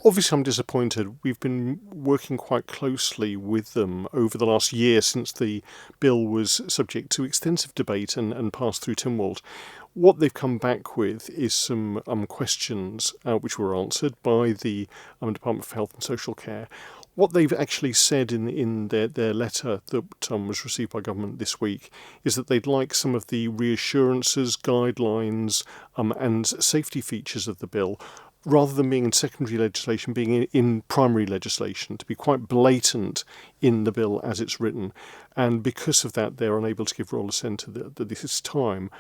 Obviously, I'm disappointed. We've been working quite closely with them over the last year since the bill was subject to extensive debate and passed through Tynwald. What they've come back with is some questions which were answered by the Department for Health and Social Care. What they've actually said in their letter that was received by government this week is that they'd like some of the reassurances, guidelines and safety features of the bill, rather than being in secondary legislation, being in primary legislation, to be quite blatant in the bill as it's written. And because of that, they're unable to give Royal Assent at this time.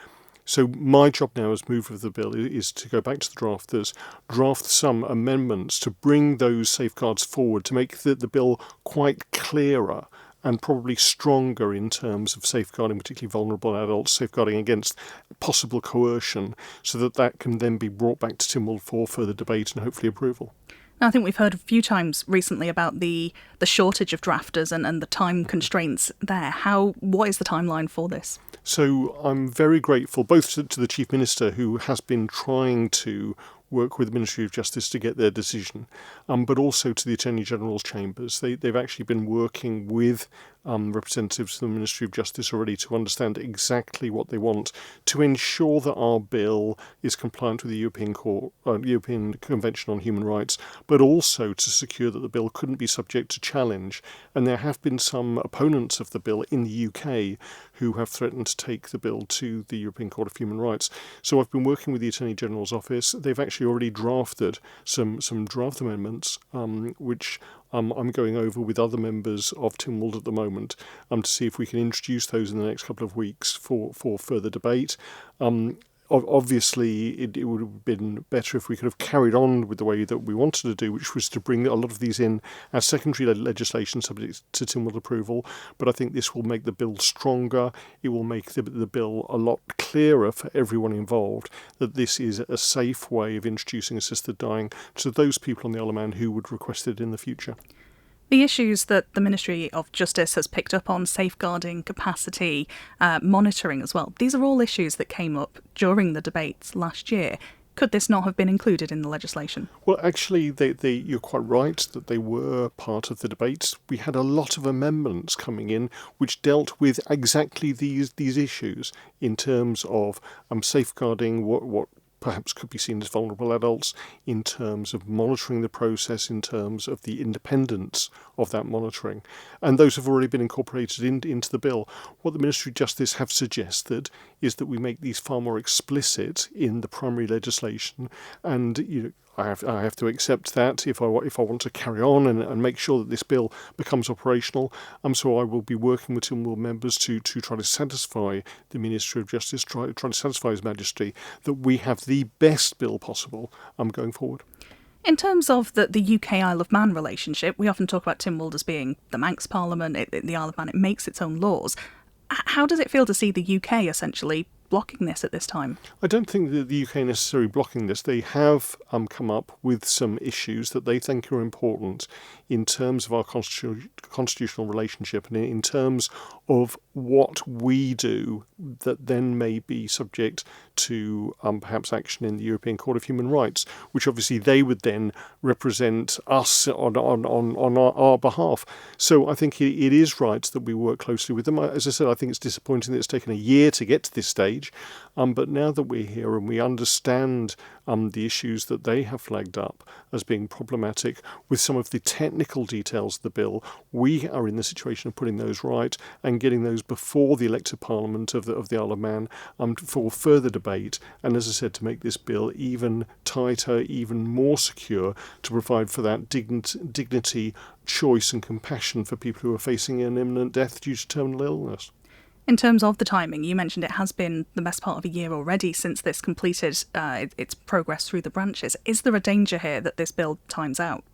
So my job now as mover of the bill is to go back to the drafters, draft some amendments to bring those safeguards forward, to make the bill quite clearer and probably stronger in terms of safeguarding particularly vulnerable adults, safeguarding against possible coercion, so that can then be brought back to Tynwald for further debate and hopefully approval. Now, I think we've heard a few times recently about the shortage of drafters and the time constraints there. What is the timeline for this? So I'm very grateful both to the Chief Minister, who has been trying to work with the Ministry of Justice to get their decision, but also to the Attorney General's chambers. They've actually been working with representatives of the Ministry of Justice already to understand exactly what they want to ensure that our bill is compliant with the European Convention on Human Rights, but also to secure that the bill couldn't be subject to challenge. And there have been some opponents of the bill in the UK who have threatened to take the bill to the European Court of Human Rights. So I've been working with the Attorney General's office. They've actually already drafted some draft amendments, which I'm going over with other members of Tynwald at the moment to see if we can introduce those in the next couple of weeks for further debate. Obviously, it would have been better if we could have carried on with the way that we wanted to do, which was to bring a lot of these in as secondary legislation subject to Tynwald approval. But I think this will make the bill stronger. It will make the bill a lot clearer for everyone involved that this is a safe way of introducing assisted dying to those people on the Isle of Man who would request it in the future. The issues that the Ministry of Justice has picked up on, safeguarding, capacity, monitoring as well, these are all issues that came up during the debates last year. Could this not have been included in the legislation? Well, actually, you're quite right that they were part of the debates. We had a lot of amendments coming in which dealt with exactly these issues in terms of safeguarding what perhaps could be seen as vulnerable adults, in terms of monitoring the process, in terms of the independence of that monitoring. And those have already been incorporated into the bill. What the Ministry of Justice have suggested is that we make these far more explicit in the primary legislation, and I have to accept that if I want to carry on and make sure that this bill becomes operational. So I will be working with Tynwald members to try to satisfy the Ministry of Justice, try to satisfy His Majesty that we have the best bill possible going forward. In terms of the UK Isle of Man relationship, we often talk about Tynwald as being the Manx Parliament, the Isle of Man, it makes its own laws. How does it feel to see the UK essentially blocking this at this time? I don't think that the UK are necessarily blocking this. They have come up with some issues that they think are important in terms of our constitutional relationship and in terms of what we do that then may be subject to perhaps action in the European Court of Human Rights, which obviously they would then represent us on our behalf. So I think it is right that we work closely with them. As I said, I think it's disappointing that it's taken a year to get to this stage, but now that we're here and we understand the issues that they have flagged up as being problematic with some of the technical details of the bill, we are in the situation of putting those right and getting those before the elected Parliament of the Isle of Man for further debate, and as I said, to make this bill even tighter, even more secure, to provide for that dignity, choice and compassion for people who are facing an imminent death due to terminal illness. In terms of the timing, you mentioned it has been the best part of a year already since this completed its progress through the branches. Is there a danger here that this bill times out?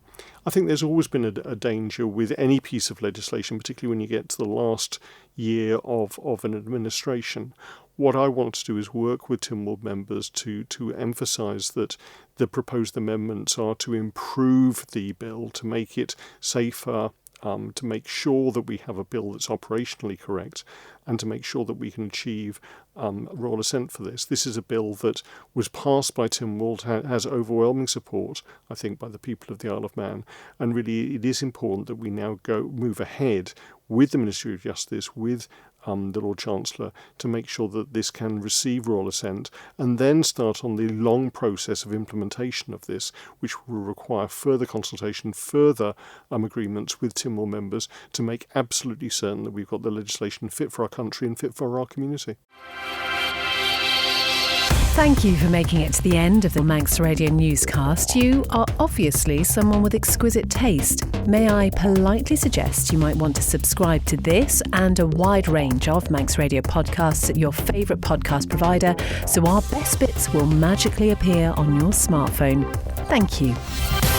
I think there's always been a danger with any piece of legislation, particularly when you get to the last year of an administration. What I want to do is work with Tynwald members to emphasise that the proposed amendments are to improve the bill, to make it safer, to make sure that we have a bill that's operationally correct and to make sure that we can achieve Royal Assent for this. This is a bill that was passed by Tynwald, has overwhelming support, I think, by the people of the Isle of Man, and really it is important that we now move ahead with the Ministry of Justice, with the Lord Chancellor, to make sure that this can receive Royal Assent and then start on the long process of implementation of this, which will require further consultation, further agreements with Tynwald members to make absolutely certain that we've got the legislation fit for our country and fit for our community. Thank you for making it to the end of the Manx Radio newscast. You are obviously someone with exquisite taste. May I politely suggest you might want to subscribe to this and a wide range of Manx Radio podcasts at your favourite podcast provider, so our best bits will magically appear on your smartphone. Thank you.